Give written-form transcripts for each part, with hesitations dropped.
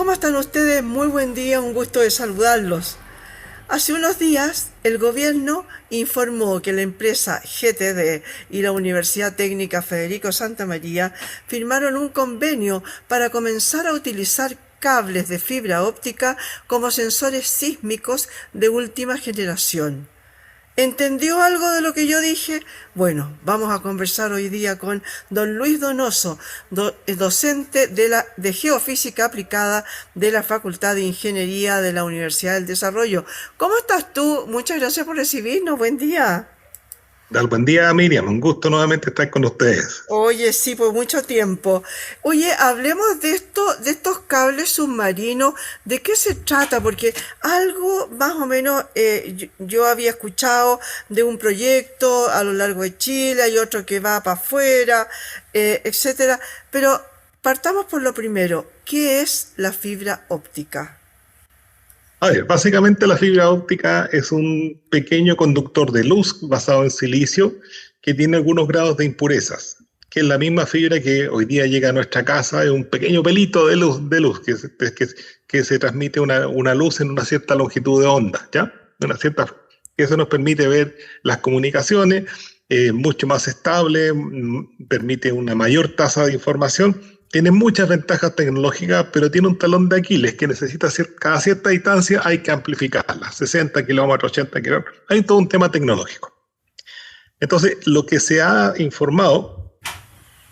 ¿Cómo están ustedes? Muy buen día, un gusto de saludarlos. Hace unos días, el gobierno informó que la empresa GTD y la Universidad Técnica Federico Santa María firmaron un convenio para comenzar a utilizar cables de fibra óptica como sensores sísmicos de última generación. ¿Entendió algo de lo que yo dije? Bueno, vamos a conversar hoy día con don Luis Donoso, docente de Geofísica Aplicada de la Facultad de Ingeniería de la Universidad del Desarrollo. ¿Cómo estás tú? Muchas gracias por recibirnos. Buen día. Buen día, Miriam. Un gusto nuevamente estar con ustedes. Oye, sí, por mucho tiempo. Oye, hablemos de estos cables submarinos. ¿De qué se trata? Porque algo más o menos yo había escuchado de un proyecto a lo largo de Chile, hay otro que va para afuera, etcétera. Pero partamos por lo primero. ¿Qué es la fibra óptica? A ver, básicamente la fibra óptica es un pequeño conductor de luz basado en silicio que tiene algunos grados de impurezas, que es la misma fibra que hoy día llega a nuestra casa, es un pequeño pelito de luz que se transmite una luz en una cierta longitud de onda, ¿ya? Que eso nos permite ver las comunicaciones, mucho más estable, permite una mayor tasa de información. Tiene muchas ventajas tecnológicas, pero tiene un talón de Aquiles que necesita cada cierta distancia hay que amplificarla, 60 kilómetros, 80 kilómetros. Hay todo un tema tecnológico. Entonces, lo que se ha informado,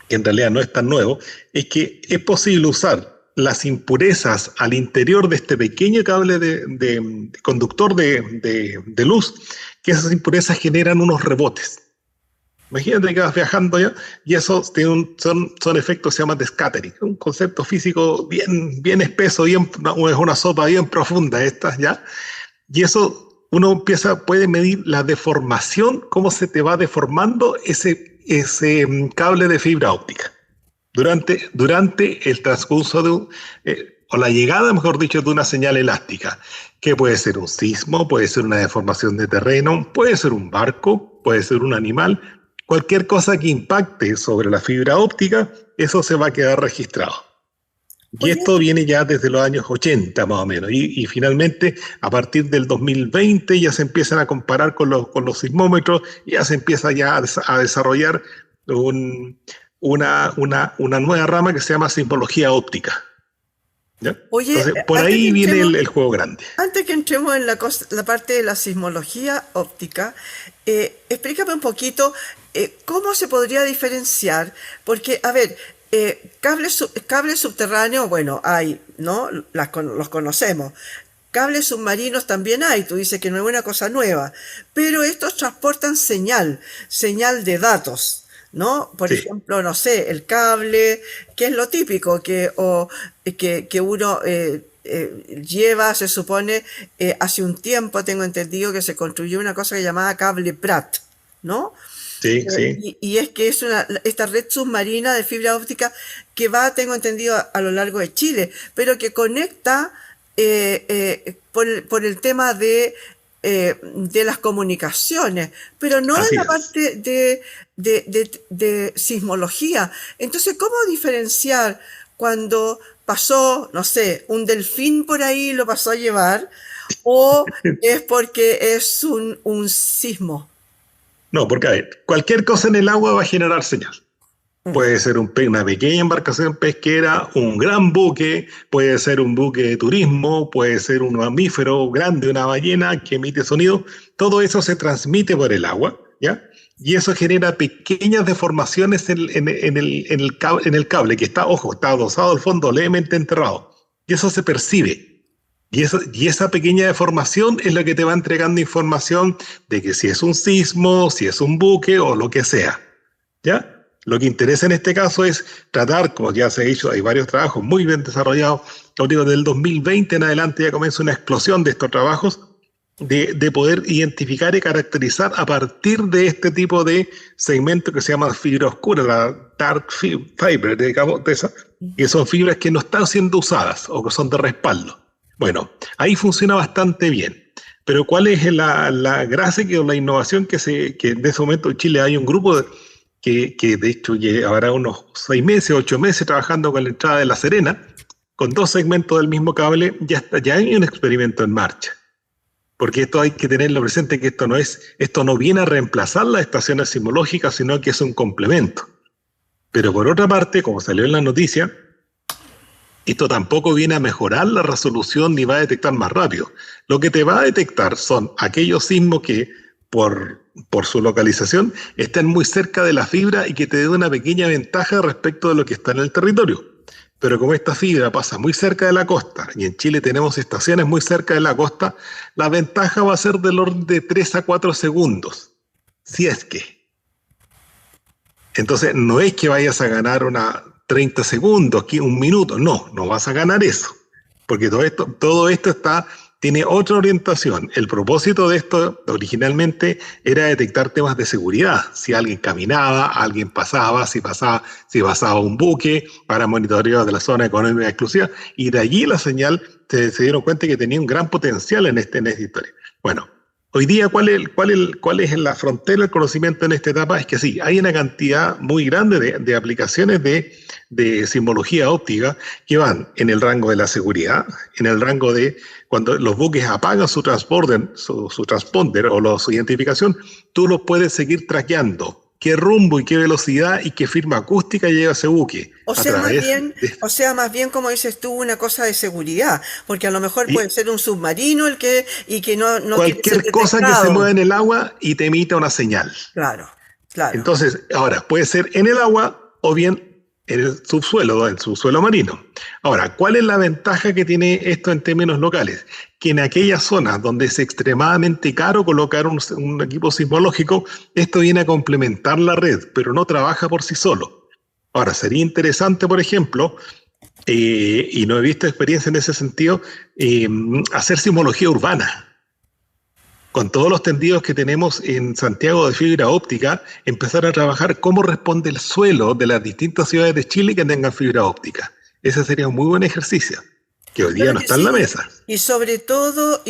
que en realidad no es tan nuevo, es que es posible usar las impurezas al interior de este pequeño cable de conductor de luz, que esas impurezas generan unos rebotes. Imagínate que vas viajando ya y eso son efectos que se llaman de scattering, un concepto físico bien espeso, es una sopa bien profunda esta, ¿ya? Y eso uno puede medir la deformación, cómo se te va deformando ese cable de fibra óptica durante el transcurso o la llegada, mejor dicho, de una señal elástica, que puede ser un sismo, puede ser una deformación de terreno, puede ser un barco, puede ser un animal. Cualquier cosa que impacte sobre la fibra óptica, eso se va a quedar registrado. Y Oye, esto viene ya desde los años 80 más o menos. Y finalmente, a partir del 2020, ya se empiezan a comparar con los sismómetros, y ya se empieza ya a desarrollar una nueva rama que se llama sismología óptica, ¿ya? oye, Entonces, por antes que ahí viene entremos, el juego grande. Antes que entremos en la parte de la sismología óptica, explícame un poquito cómo se podría diferenciar, porque, a ver, cables subterráneos, bueno, hay, ¿no? Los conocemos. Cables submarinos también hay, tú dices que no es una cosa nueva, pero estos transportan señal de datos. ¿No? Por Sí. ejemplo, no sé, el cable, que es lo típico, que uno lleva, se supone, hace un tiempo tengo entendido que se construyó una cosa que llamaba cable Pratt, ¿no? Sí, sí, Y es que es esta red submarina de fibra óptica que va, tengo entendido, a lo largo de Chile, pero que conecta por el tema de las comunicaciones, pero no en así la es. parte de sismología. Entonces, ¿cómo diferenciar cuando pasó, no sé, un delfín por ahí lo pasó a llevar o es porque es un sismo? No, porque a ver, cualquier cosa en el agua va a generar señal. Puede ser una pequeña embarcación pesquera, un gran buque, puede ser un buque de turismo, puede ser un mamífero grande, una ballena que emite sonido. Todo eso se transmite por el agua, ¿ya? Y eso genera pequeñas deformaciones en el cable, que está adosado al fondo, levemente enterrado. Y eso se percibe. Y esa pequeña deformación es la que te va entregando información de que si es un sismo, si es un buque o lo que sea, ¿ya? Lo que interesa en este caso es tratar, como ya se ha dicho, hay varios trabajos muy bien desarrollados. Lo digo, del 2020 en adelante ya comienza una explosión de estos trabajos de poder identificar y caracterizar a partir de este tipo de segmento que se llama fibra oscura, la dark fiber, digamos, que son fibras que no están siendo usadas o que son de respaldo. Bueno, ahí funciona bastante bien. Pero ¿cuál es la gracia o la innovación que en ese momento en Chile hay un grupo que de hecho llevará unos 6 meses, 8 meses trabajando con la entrada de La Serena, con 2 segmentos del mismo cable, ya hay un experimento en marcha. Porque esto hay que tenerlo presente, que esto no viene a reemplazar las estaciones sismológicas, sino que es un complemento. Pero por otra parte, como salió en la noticia, esto tampoco viene a mejorar la resolución ni va a detectar más rápido. Lo que te va a detectar son aquellos sismos que, por su localización, están muy cerca de la fibra y que te den una pequeña ventaja respecto de lo que está en el territorio. Pero como esta fibra pasa muy cerca de la costa, y en Chile tenemos estaciones muy cerca de la costa, la ventaja va a ser del orden de 3 a 4 segundos, si es que. Entonces, no es que vayas a ganar 30 segundos, aquí un minuto, no vas a ganar eso, porque todo esto tiene otra orientación. El propósito de esto originalmente era detectar temas de seguridad. Si alguien caminaba, alguien pasaba, si pasaba un buque, para monitoreo de la zona económica exclusiva, y de allí la señal se dieron cuenta que tenía un gran potencial en esta historia. Bueno, hoy día, ¿cuál es la frontera del conocimiento en esta etapa? Es que sí, hay una cantidad muy grande de aplicaciones de sismología óptica que van en el rango de la seguridad, en el rango de cuando los buques apagan su transponder o su identificación, tú los puedes seguir traqueando. Qué rumbo y qué velocidad y qué firma acústica lleva ese buque. O sea, más bien, como dices tú, una cosa de seguridad, porque a lo mejor puede ser un submarino y que no quiere ser cualquier cosa que se mueva en el agua y te emita una señal. Claro. Entonces, ahora, puede ser en el agua o bien en el subsuelo marino. Ahora, ¿cuál es la ventaja que tiene esto en términos locales? Que en aquellas zonas donde es extremadamente caro colocar un equipo sismológico, esto viene a complementar la red, pero no trabaja por sí solo. Ahora, sería interesante, por ejemplo, y no he visto experiencia en ese sentido, hacer sismología urbana. Con todos los tendidos que tenemos en Santiago de fibra óptica, empezar a trabajar cómo responde el suelo de las distintas ciudades de Chile que tengan fibra óptica. Ese sería un muy buen ejercicio, que hoy día no está en la mesa. Y sobre todo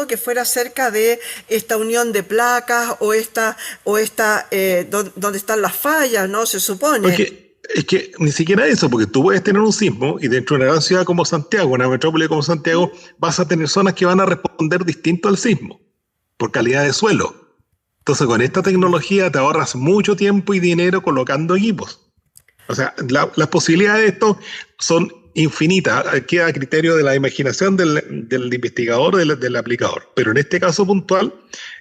que fuera cerca de esta unión de placas o esta donde están las fallas, ¿no? Se supone. Porque es que ni siquiera eso, porque tú puedes tener un sismo y dentro de una gran ciudad como Santiago, una metrópoli como Santiago, vas a tener zonas que van a responder distinto al sismo, por calidad de suelo. Entonces, con esta tecnología te ahorras mucho tiempo y dinero colocando equipos. O sea, las posibilidades de esto son infinitas. Queda a criterio de la imaginación del investigador, del aplicador. Pero en este caso puntual,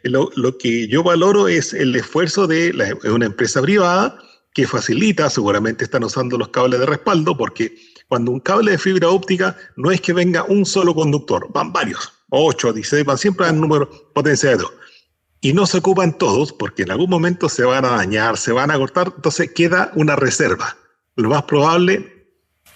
lo que yo valoro es el esfuerzo de una empresa privada que facilita, seguramente están usando los cables de respaldo, porque cuando un cable de fibra óptica no es que venga un solo conductor, van varios. 8, 16, van siempre al número potencia de 2. Y no se ocupan todos porque en algún momento se van a dañar, se van a cortar, entonces queda una reserva. Lo más probable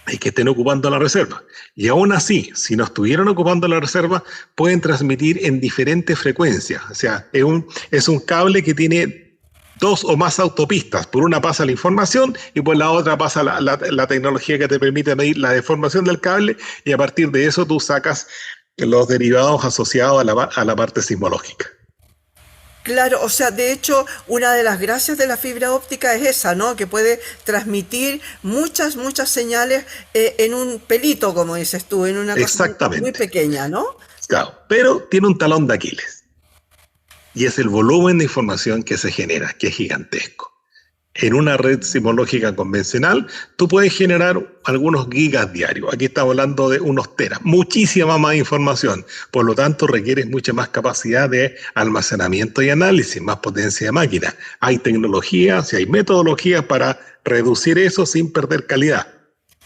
es que estén ocupando la reserva. Y aún así, si no estuvieran ocupando la reserva, pueden transmitir en diferentes frecuencias. O sea, es un cable que tiene 2 o más autopistas. Por una pasa la información y por la otra pasa la tecnología que te permite medir la deformación del cable, y a partir de eso tú sacas los derivados asociados a la parte sismológica. Claro, o sea, de hecho, una de las gracias de la fibra óptica es esa, ¿no? Que puede transmitir muchas señales en un pelito, como dices tú, en una cosa muy pequeña, ¿no? Claro, pero tiene un talón de Aquiles. Y es el volumen de información que se genera, que es gigantesco. En una red sismológica convencional, tú puedes generar algunos gigas diarios. Aquí estamos hablando de unos teras, muchísima más información. Por lo tanto, requieres mucha más capacidad de almacenamiento y análisis, más potencia de máquina. Hay tecnologías y hay metodologías para reducir eso sin perder calidad.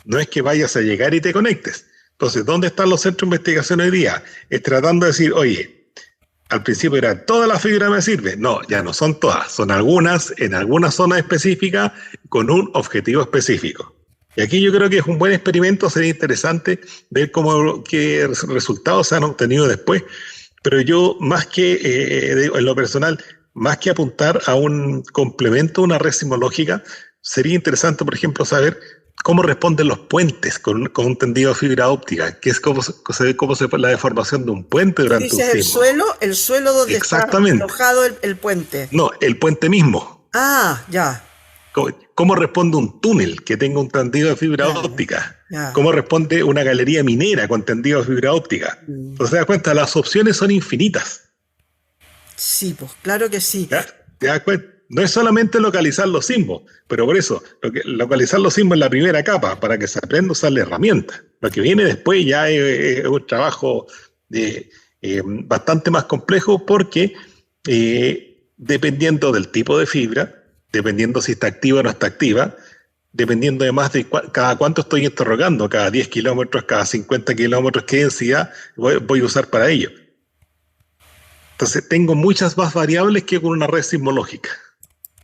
No es que vayas a llegar y te conectes. Entonces, ¿dónde están los centros de investigación hoy día? Es tratando de decir, oye, al principio era toda la fibra me sirve. No, ya no son todas, son algunas en algunas zonas específicas con un objetivo específico. Y aquí yo creo que es un buen experimento, sería interesante ver qué resultados se han obtenido después. Pero yo, más que en lo personal, más que apuntar a un complemento, una red sismológica, sería interesante, por ejemplo, saber cómo responden los puentes con un tendido de fibra óptica, que es cómo se ve la deformación de un puente durante un sismo. El suelo donde está alojado el puente. No, el puente mismo. Ah, ya. ¿Cómo responde un túnel que tenga un tendido de fibra óptica? Ya. cómo responde una galería minera con tendido de fibra óptica. Entonces te das cuenta, las opciones son infinitas. Sí, pues claro que sí. ¿Ya? ¿Te das cuenta? No es solamente localizar los sismos, pero por eso, localizar los sismos es la primera capa, para que se aprenda a usar la herramienta. Lo que viene después ya es un trabajo bastante más complejo porque dependiendo del tipo de fibra, dependiendo si está activa o no está activa, dependiendo además de cada cuánto estoy interrogando, cada 10 kilómetros, cada 50 kilómetros, qué densidad voy a usar para ello. Entonces tengo muchas más variables que con una red sismológica.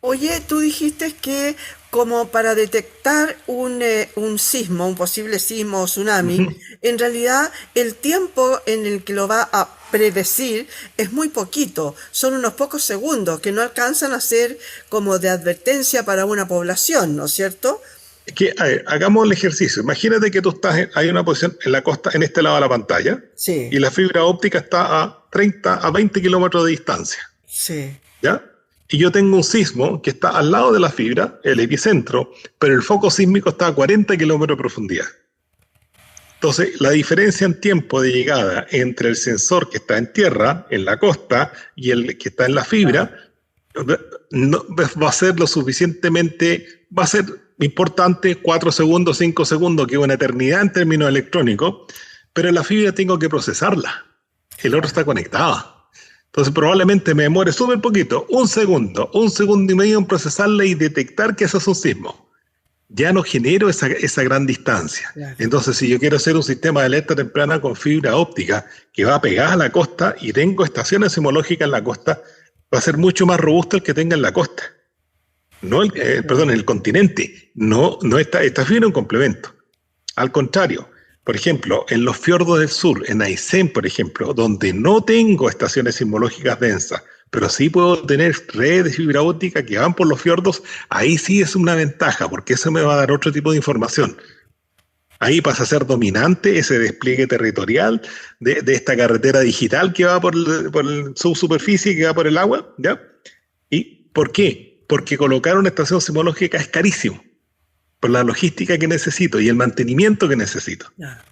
Oye, tú dijiste que como para detectar un sismo, un posible sismo o tsunami, Ujú. en realidad el tiempo en el que lo va a predecir es muy poquito, son unos pocos segundos que no alcanzan a ser como de advertencia para una población, ¿no es cierto? Es que, a ver, hagamos el ejercicio. Imagínate que tú estás, hay una posición en la costa, en este lado de la pantalla, Sí, y la fibra óptica está a 30, a 20 kilómetros de distancia, sí. ¿ya? Y yo tengo un sismo que está al lado de la fibra, el epicentro, pero el foco sísmico está a 40 kilómetros de profundidad. Entonces, la diferencia en tiempo de llegada entre el sensor que está en tierra, en la costa, y el que está en la fibra, no, va a ser lo suficientemente, va a ser importante, 4 segundos, 5 segundos, que es una eternidad en términos electrónicos, pero en la fibra tengo que procesarla. El otro está conectado. Entonces probablemente me demore súper poquito, un segundo y medio en procesarla y detectar que eso es un sismo. Ya no genero esa gran distancia. Claro. Entonces, si yo quiero hacer un sistema de alerta temprana con fibra óptica que va pegada a la costa y tengo estaciones sismológicas en la costa, va a ser mucho más robusto el que tenga en la costa. No perdón, en el continente. No esta fibra es un complemento. Al contrario, por ejemplo, en los fiordos del sur, en Aysén, por ejemplo, donde no tengo estaciones sismológicas densas, pero sí puedo tener redes de fibra óptica que van por los fiordos, ahí sí es una ventaja, porque eso me va a dar otro tipo de información. Ahí pasa a ser dominante ese despliegue territorial de esta carretera digital que va por subsuperficie, que va por el agua, ¿ya? ¿Y por qué? Porque colocar una estación sismológica es carísimo, por la logística que necesito y el mantenimiento que necesito. Ya.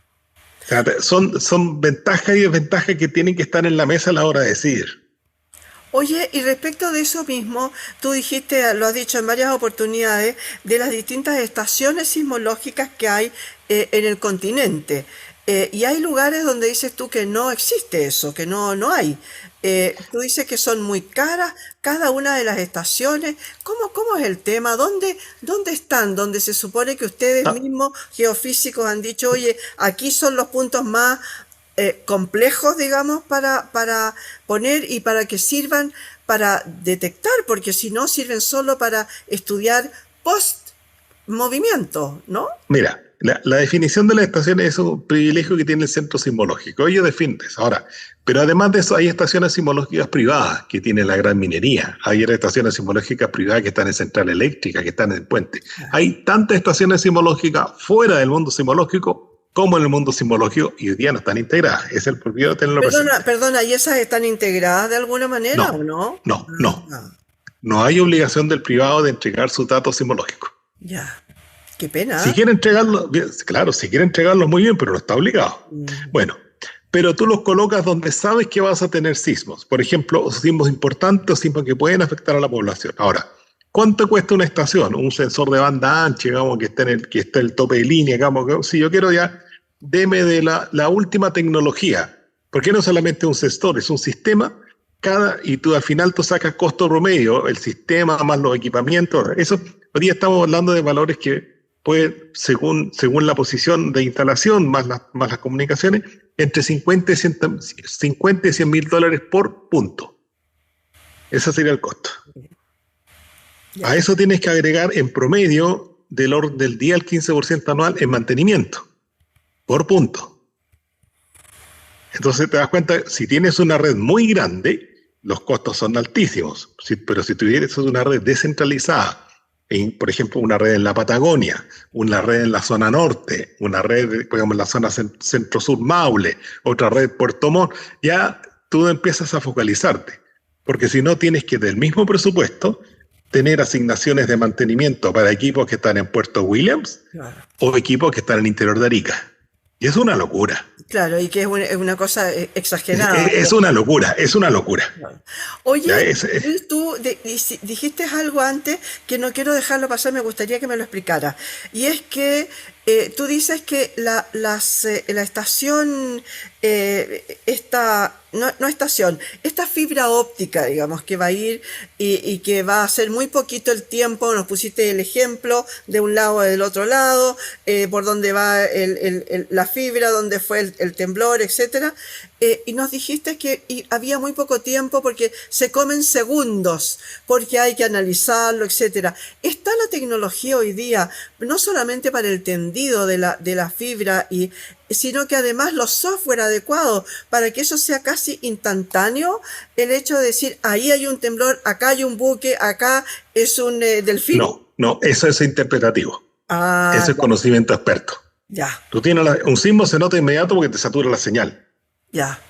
O sea, son ventajas y desventajas que tienen que estar en la mesa a la hora de decidir. Oye, y respecto de eso mismo, tú dijiste, lo has dicho en varias oportunidades, de las distintas estaciones sismológicas que hay en el continente. Y hay lugares donde dices tú que no existe eso, que no hay. Tú dices que son muy caras cada una de las estaciones. ¿Cómo es el tema? ¿Dónde están? Donde se supone que ustedes Ah, mismos, geofísicos, han dicho, oye, aquí son los puntos más complejos, digamos, para poner y para que sirvan para detectar, porque si no sirven solo para estudiar post movimiento, ¿no? mira, la definición de las estaciones es un privilegio que tiene el centro sismológico. Ellos definen eso. Ahora, pero además de eso, hay estaciones sismológicas privadas que tienen la gran minería. Hay estaciones sismológicas privadas que están en central eléctrica, que están en el puente. Hay tantas estaciones sismológicas fuera del mundo sismológico como en el mundo sismológico y hoy día no están integradas. Es el propio tenerlo presente. Perdona, ¿y esas están integradas de alguna manera o No, no? no, no. Ah, No hay obligación del privado de entregar sus datos sismológicos. ya. Qué pena. Si quiere entregarlo, claro, si quiere entregarlos muy bien, pero no está obligado. Mm, Bueno, pero tú los colocas donde sabes que vas a tener sismos. Por ejemplo, sismos importantes o sismos que pueden afectar a la población. Ahora, ¿cuánto cuesta una estación? Un sensor de banda ancha, digamos, que esté el tope de línea, digamos, que si yo quiero ya, deme de la última tecnología. Porque no solamente un sensor, es un sistema, y tú al final tú sacas costo promedio, el sistema más los equipamientos. Eso, hoy día estamos hablando de valores que puede, según la posición de instalación más las comunicaciones, entre 50 y 100 mil dólares por punto. Ese sería el costo. A ya. eso tienes que agregar en promedio del 10 al 15% anual en mantenimiento, por punto. Entonces te das cuenta, si tienes una red muy grande, los costos son altísimos. Pero si tuvieras una red descentralizada, por ejemplo, una red en la Patagonia, una red en la zona norte, una red, digamos, en la zona centro-sur Maule, otra red Puerto Montt, ya tú empiezas a focalizarte. Porque si no, tienes que del mismo presupuesto tener asignaciones de mantenimiento para equipos que están en Puerto Williams Claro. o equipos que están en el interior de Arica. Y es una locura. Claro, y que es una cosa exagerada. Es una locura, es una locura. Claro. Ya Oye, es, Luis, tú dijiste algo antes que no quiero dejarlo pasar, me gustaría que me lo explicara. Y es que tú dices que la estación, esta fibra óptica, digamos, que va a ir y que va a ser muy poquito el tiempo, nos pusiste el ejemplo de un lado o del otro lado, por donde va la fibra, donde fue el temblor, etcétera. Y nos dijiste que había muy poco tiempo porque se comen segundos, porque hay que analizarlo, etcétera. Está la tecnología hoy día, no solamente para el tendido de la fibra, sino que además los software adecuados para que eso sea casi instantáneo, el hecho de decir, ahí hay un temblor, acá hay un buque, acá es un delfín. no, eso es interpretativo. Ah, Eso es ya, conocimiento experto. ya, Tú tienes un sismo se nota inmediato porque te satura la señal. ya.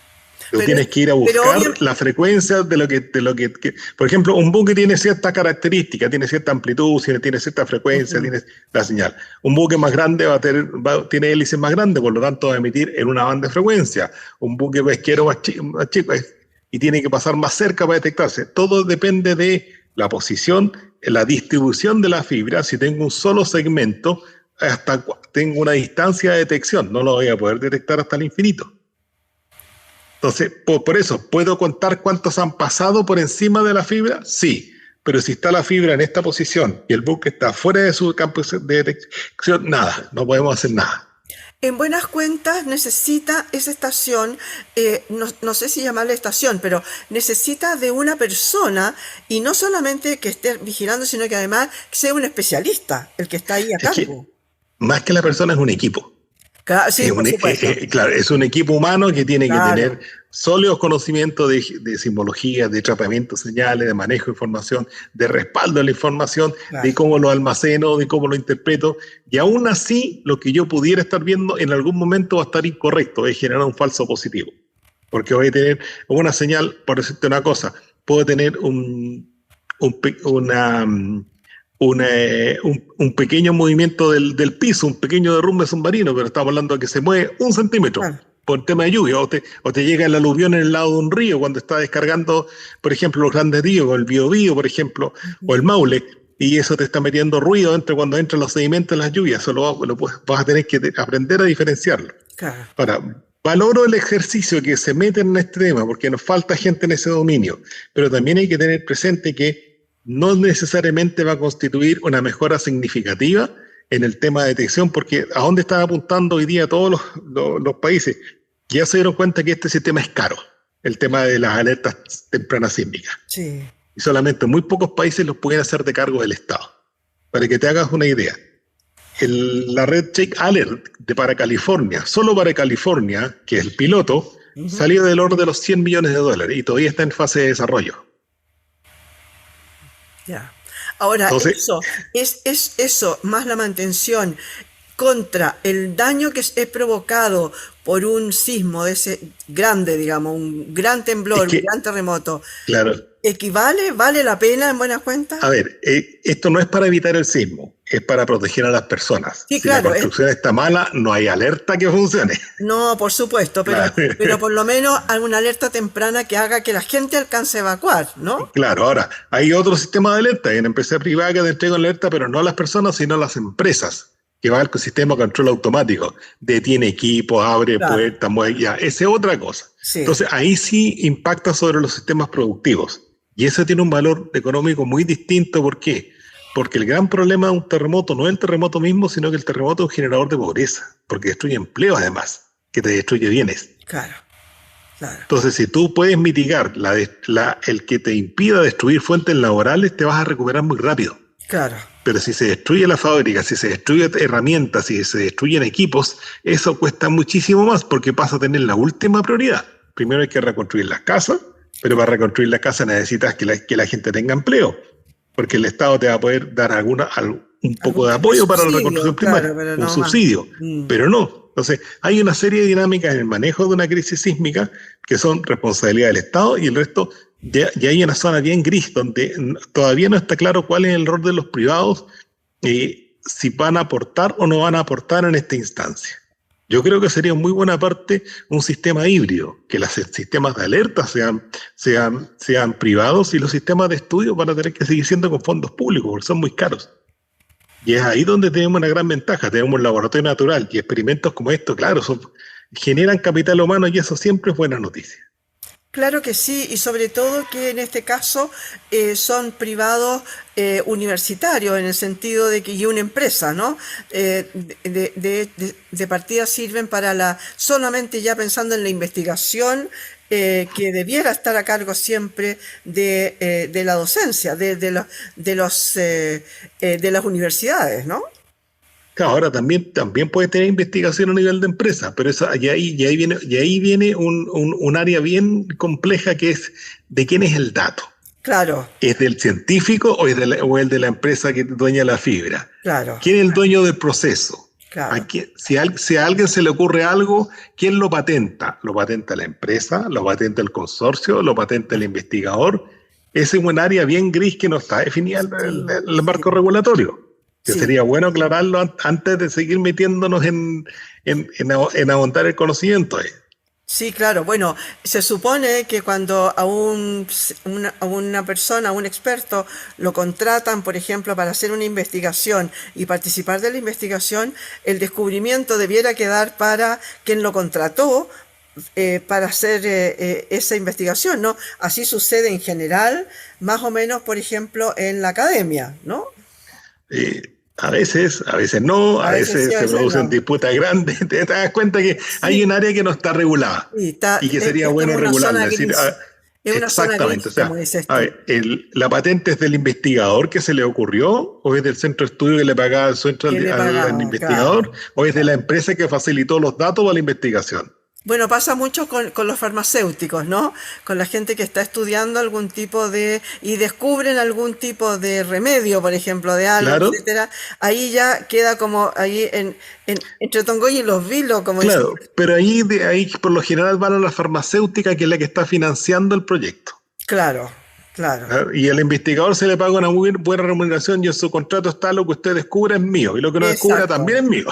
Tú Pero, tienes que ir a pero buscar obviamente, la frecuencia de lo que- por ejemplo, un buque tiene cierta característica, tiene cierta amplitud, tiene cierta frecuencia, tiene la señal. Un buque más grande tiene hélices más grandes, por lo tanto va a emitir en una banda de frecuencia. Un buque pesquero más chico y tiene que pasar más cerca para detectarse. Todo depende de la posición, la distribución de la fibra. Si tengo un solo segmento, tengo una distancia de detección, no lo voy a poder detectar hasta el infinito. Entonces, por eso, ¿puedo contar cuántos han pasado por encima de la fibra? Sí, pero si está la fibra en esta posición y el buque está fuera de su campo de detección, nada, no podemos hacer nada. en buenas cuentas necesita esa estación, no sé si llamarle estación, pero necesita de una persona y no solamente que esté vigilando, sino que además sea un especialista, el que está ahí a Es que cargo. más que la persona es un equipo. Sí, por supuesto. Claro, es un equipo humano que tiene que tener Claro, sólidos conocimientos de simbología, de tratamiento de señales, de manejo de información, de respaldo de la información, de claro. cómo lo almaceno, de cómo lo interpreto. Y aún así, lo que yo pudiera estar viendo en algún momento va a estar incorrecto, es generar un falso positivo. Porque voy a tener una señal, por decirte una cosa, puedo tener una un pequeño movimiento del piso, un pequeño derrumbe submarino, pero estamos hablando de que se mueve 1 centímetro Claro. por tema de lluvia, o te llega el aluvión en el lado de un río cuando está descargando, por ejemplo, los grandes ríos, o el Biobío, por ejemplo, o el Maule, y eso te está metiendo ruido cuando entran los sedimentos en las lluvias. Eso vas a tener que aprender a diferenciarlo. Claro. Valoro el ejercicio que se mete en este tema, porque nos falta gente en ese dominio, pero también hay que tener presente que no necesariamente va a constituir una mejora significativa en el tema de detección, porque a dónde están apuntando hoy día todos los países, ya se dieron cuenta que este sistema es caro, el tema de las alertas tempranas sísmicas. Sí. Y solamente muy pocos países los pueden hacer de cargo del Estado. Para que te hagas una idea, la red Check Alert para California, solo para California, que es el piloto, salió del orden de los $100 millones y todavía está en fase de desarrollo. Ya. Ahora, Entonces, es eso, más la mantención contra el daño que es provocado por un sismo de ese grande, digamos, un gran es temblor, un que, gran terremoto, claro, ¿vale la pena en buenas cuentas? a ver, esto no es para evitar el sismo, es para proteger a las personas. Sí, Si la claro, construcción está mala, no hay alerta que funcione. no, por supuesto, Claro. pero por lo menos alguna alerta temprana que haga que la gente alcance a evacuar, ¿no? Claro, ahora, hay otro sistema de alerta, hay una empresa privada que te entrega alerta, pero no a las personas, sino a las empresas, que va al sistema de control automático, detiene equipos, abre Claro, puertas, mueve, ya, esa es otra cosa. sí, Entonces, ahí sí impacta sobre los sistemas productivos, y eso tiene un valor económico muy distinto. ¿Por qué? Porque el gran problema de un terremoto no es el terremoto mismo, sino que el terremoto es un generador de pobreza, porque destruye empleo además, que te destruye bienes. claro, claro, Entonces, si tú puedes mitigar el que te impida destruir fuentes laborales, te vas a recuperar muy rápido. claro, Pero si se destruye la fábrica, si se destruyen herramientas, si se destruyen equipos, eso cuesta muchísimo más porque pasa a tener la última prioridad. Primero hay que reconstruir las casas, pero para reconstruir las casas necesitas que la gente tenga empleo, porque el Estado te va a poder dar un poco de apoyo para la reconstrucción subsidio, primaria, claro, pero un no más. subsidio, Mm, pero no. Entonces, hay una serie de dinámicas en el manejo de una crisis sísmica que son responsabilidad del Estado y el resto y hay una zona bien gris donde todavía no está claro cuál es el rol de los privados, si van a aportar o no van a aportar en esta instancia. Yo creo que sería muy buena parte un sistema híbrido, que los sistemas de alerta sean privados y los sistemas de estudio van a tener que seguir siendo con fondos públicos, porque son muy caros. Y es ahí donde tenemos una gran ventaja. Tenemos un laboratorio natural y experimentos como estos, claro, generan capital humano y eso siempre es buena noticia. Claro que sí, y sobre todo que en este caso son privados universitarios, en el sentido de que y una empresa, ¿no? De partida sirven para solamente ya pensando en la investigación, que debiera estar a cargo siempre de la docencia, de las universidades, ¿no? Claro, ahora también puede tener investigación a nivel de empresa, pero y ahí viene un área bien compleja, que es de quién es el dato. Claro. ¿Es del científico o es el de la empresa que dueña la fibra? Claro. ¿Quién es el dueño del proceso? Claro. Si a alguien se le ocurre algo, ¿quién lo patenta? ¿Lo patenta la empresa? ¿Lo patenta el consorcio? ¿Lo patenta el investigador? Ese es un área bien gris que no está definida el marco regulatorio. Que sería bueno aclararlo antes de seguir metiéndonos en ahondar el conocimiento. Sí, claro. Bueno, se supone que cuando a una persona, a un experto, lo contratan, por ejemplo, para hacer una investigación y participar de la investigación, el descubrimiento debiera quedar para quien lo contrató para hacer esa investigación, ¿no? Así sucede en general, más o menos, por ejemplo, en la academia, ¿no? A veces no, a veces se producen disputas grandes. Te das cuenta que hay un área que no está regulada y que sería bueno regularla. Es una exactamente. Zona gris, a ver, ¿la patente es del investigador que se le ocurrió? ¿O es del centro de estudio que le pagaba al investigador? Claro. ¿O es de la empresa que facilitó los datos para la investigación? Bueno, pasa mucho con los farmacéuticos, ¿no? Con la gente que está estudiando algún tipo y descubren algún tipo de remedio, por ejemplo, de algo, claro, etcétera. Ahí ya queda como ahí entre Tongoy y los Vilos, como claro, dicen. Pero ahí por lo general van a la farmacéutica, que es la que está financiando el proyecto. Claro. Claro. Y al investigador se le paga una muy buena remuneración y en su contrato está: lo que usted descubra es mío y lo que no descubra también es mío.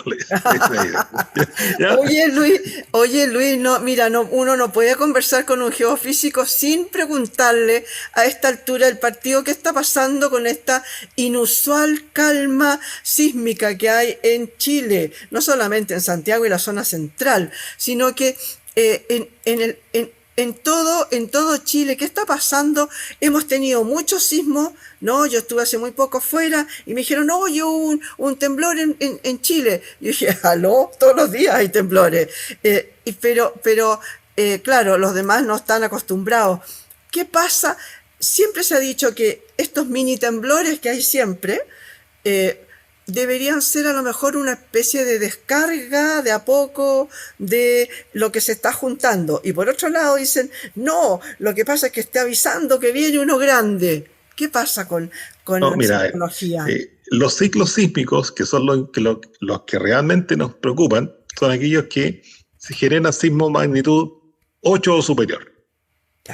Oye Luis, no, mira, uno no puede conversar con un geofísico sin preguntarle a esta altura del partido qué está pasando con esta inusual calma sísmica que hay en Chile, no solamente en Santiago y la zona central, sino que en todo Chile. ¿Qué está pasando? Hemos tenido muchos sismos, ¿no? Yo estuve hace muy poco fuera y me dijeron: no, oye, hubo un temblor en Chile. Y yo dije: aló, todos los días hay temblores. Pero claro, los demás no están acostumbrados. ¿Qué pasa? Siempre se ha dicho que estos mini temblores que hay siempre, deberían ser a lo mejor una especie de descarga de a poco de lo que se está juntando. Y por otro lado dicen: no, lo que pasa es que está avisando que viene uno grande. ¿Qué pasa con la tecnología? Los ciclos sísmicos, que son los que realmente nos preocupan, son aquellos que se generan sismos magnitud 8 o superior.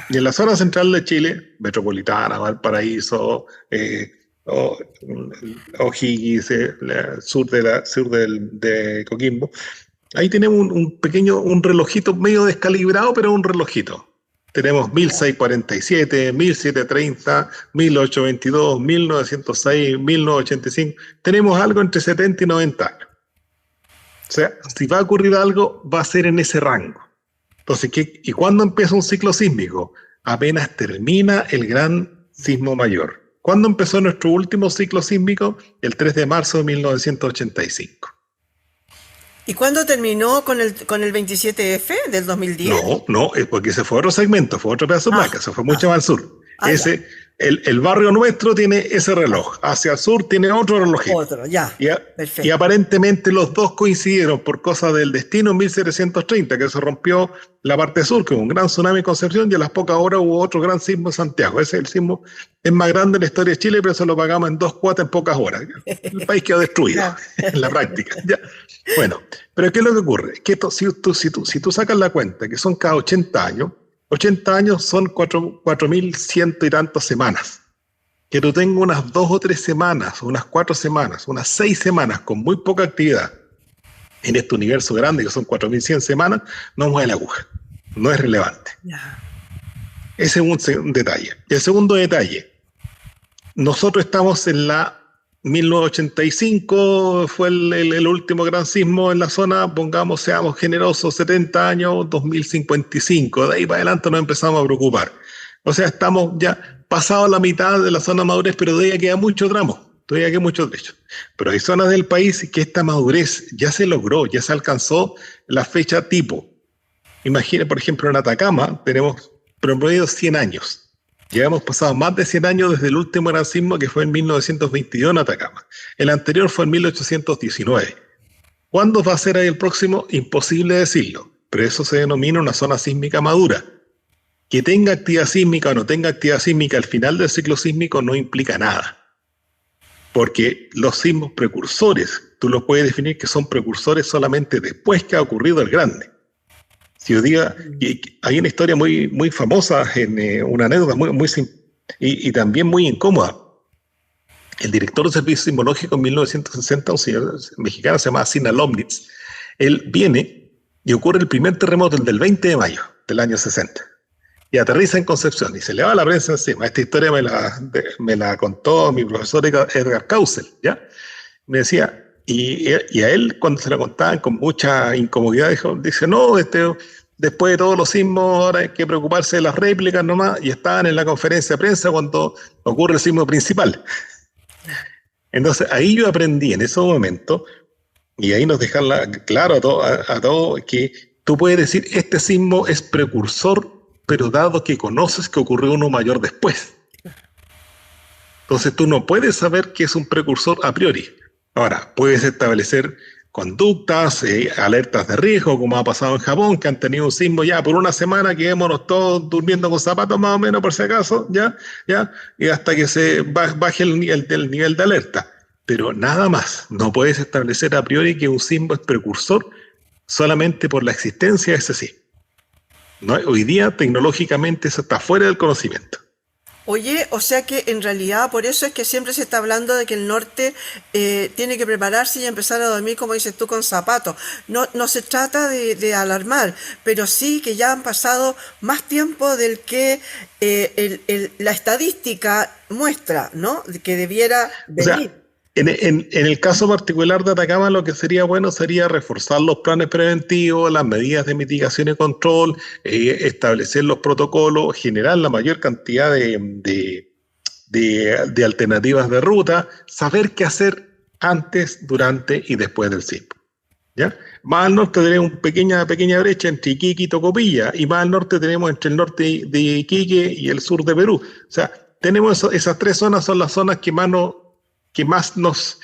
Y en la zona central de Chile, metropolitana, Valparaíso, O'Higgins, sur de Coquimbo, ahí tenemos un relojito medio descalibrado, pero un relojito. Tenemos 1647, 1730, 1822, 1906, 1985. Tenemos algo entre 70 y 90 años. O sea, si va a ocurrir algo, va a ser en ese rango. Entonces, ¿y cuándo empieza un ciclo sísmico? Apenas termina el gran sismo mayor. ¿Cuándo empezó nuestro último ciclo sísmico? El 3 de marzo de 1985. ¿Y cuándo terminó con el 27F del 2010? No, porque ese fue otro segmento, fue otro pedazo de placa, se fue mucho más al sur. El barrio nuestro tiene ese reloj, hacia el sur tiene otro relojito. Otro, ya. Y aparentemente los dos coincidieron por cosa del destino en 1730, que se rompió la parte sur, que hubo un gran tsunami en Concepción, y a las pocas horas hubo otro gran sismo en Santiago. Ese es el sismo más grande en la historia de Chile, pero se lo pagamos en 2 cuotas en pocas horas. El país quedó destruido en la práctica. Ya. Bueno, pero ¿qué es lo que ocurre? Que si tú sacas la cuenta, que son cada 80 años, 80 años son 4.100 y tantas semanas. Que tú tengas unas 2 o 3 semanas, unas 4 semanas, unas 6 semanas con muy poca actividad en este universo grande que son 4.100 semanas, no mueve la aguja. No es relevante. Ya. Ese es un detalle. El segundo detalle, nosotros estamos en la 1985, fue el último gran sismo en la zona, pongamos, seamos generosos, 70 años, 2055, de ahí para adelante nos empezamos a preocupar. O sea, estamos ya pasados la mitad de la zona madurez, pero todavía queda mucho tramo, todavía queda mucho trecho. Pero hay zonas del país que esta madurez ya se logró, ya se alcanzó la fecha tipo. Imagine, por ejemplo, en Atacama tenemos promedio 100 años. Ya hemos pasado más de 100 años desde el último gran sismo que fue en 1922 en Atacama. El anterior fue en 1819. ¿Cuándo va a ser ahí el próximo? Imposible decirlo, pero eso se denomina una zona sísmica madura. Que tenga actividad sísmica o no tenga actividad sísmica al final del ciclo sísmico no implica nada. Porque los sismos precursores, tú los puedes definir que son precursores solamente después que ha ocurrido el grande. Si os diga, hay una historia muy, muy famosa, una anécdota y también muy incómoda. El director de Servicio Sismológico en 1960, un señor mexicano, se llama Sina Lomnitz. Él viene y ocurre el primer terremoto, el del 20 de mayo del año 60. Y aterriza en Concepción y se le va la prensa encima. Esta historia me la contó mi profesor Edgar Kausel, ¿ya? Me decía, y a él cuando se la contaban con mucha incomodidad, dice, no, después de todos los sismos ahora hay que preocuparse de las réplicas nomás, y estaban en la conferencia de prensa cuando ocurre el sismo principal. Entonces ahí yo aprendí en ese momento, y ahí nos dejan claro a todos que tú puedes decir, este sismo es precursor, pero dado que conoces que ocurrió uno mayor después. Entonces tú no puedes saber que es un precursor a priori. Ahora, puedes establecer conductas, alertas de riesgo, como ha pasado en Japón, que han tenido un sismo ya por una semana, quedémonos todos durmiendo con zapatos más o menos por si acaso, ya, y hasta que se baje el nivel de alerta. Pero nada más, no puedes establecer a priori que un sismo es precursor solamente por la existencia de ese sismo. ¿No? Hoy día, tecnológicamente, eso está fuera del conocimiento. Oye, o sea que en realidad por eso es que siempre se está hablando de que el norte tiene que prepararse y empezar a dormir, como dices tú, con zapatos. No se trata de alarmar, pero sí que ya han pasado más tiempo del que la estadística muestra, ¿no? Que debiera venir. O sea, en el caso particular de Atacama, lo que sería bueno sería reforzar los planes preventivos, las medidas de mitigación y control, establecer los protocolos, generar la mayor cantidad de alternativas de ruta, saber qué hacer antes, durante y después del sismo. ¿Ya? Más al norte tenemos una pequeña brecha entre Iquique y Tocopilla, y más al norte tenemos entre el norte de Iquique y el sur de Perú. O sea, tenemos esas 3 zonas, son las zonas que más nos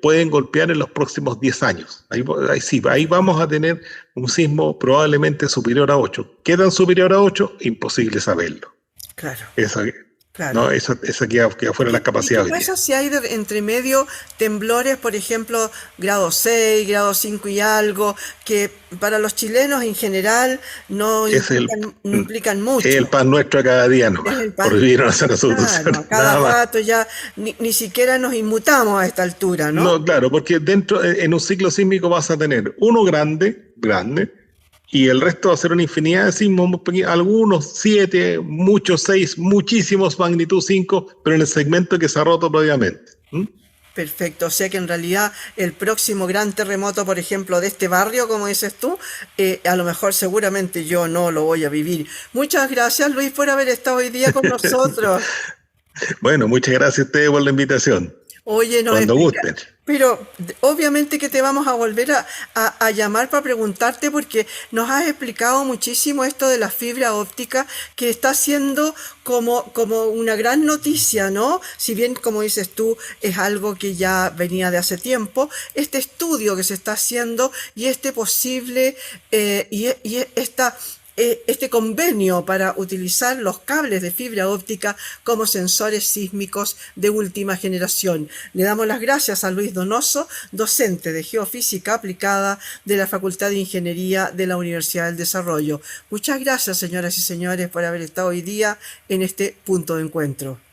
pueden golpear en los próximos 10 años. Ahí vamos a tener un sismo probablemente superior a 8. ¿Qué tan superior a 8? Imposible saberlo. Claro. Claro. No, eso queda fuera de las capacidades. ¿Qué pasa si hay entre medio temblores, por ejemplo, grado 6, grado 5 y algo, que para los chilenos en general no implican mucho? Es el pan nuestro cada día nomás, por vivir en una zona subducción. Claro, cada rato ya ni siquiera nos inmutamos a esta altura, ¿no? No, claro, porque en un ciclo sísmico vas a tener uno grande, y el resto va a ser una infinidad de sismos muy pequeños, algunos 7, muchos 6, muchísimos magnitud 5, pero en el segmento que se ha roto previamente. Perfecto, o sea que en realidad el próximo gran terremoto, por ejemplo, de este barrio, como dices tú, a lo mejor seguramente yo no lo voy a vivir. Muchas gracias, Luis, por haber estado hoy día con nosotros. Bueno, muchas gracias a ustedes por la invitación. Oye, cuando gusten. Pero obviamente que te vamos a volver a llamar para preguntarte, porque nos has explicado muchísimo esto de la fibra óptica, que está siendo como una gran noticia, ¿no? Si bien, como dices tú, es algo que ya venía de hace tiempo, este estudio que se está haciendo y este posible, y esta este convenio para utilizar los cables de fibra óptica como sensores sísmicos de última generación. Le damos las gracias a Luis Donoso, docente de Geofísica Aplicada de la Facultad de Ingeniería de la Universidad del Desarrollo. Muchas gracias, señoras y señores, por haber estado hoy día en este punto de encuentro.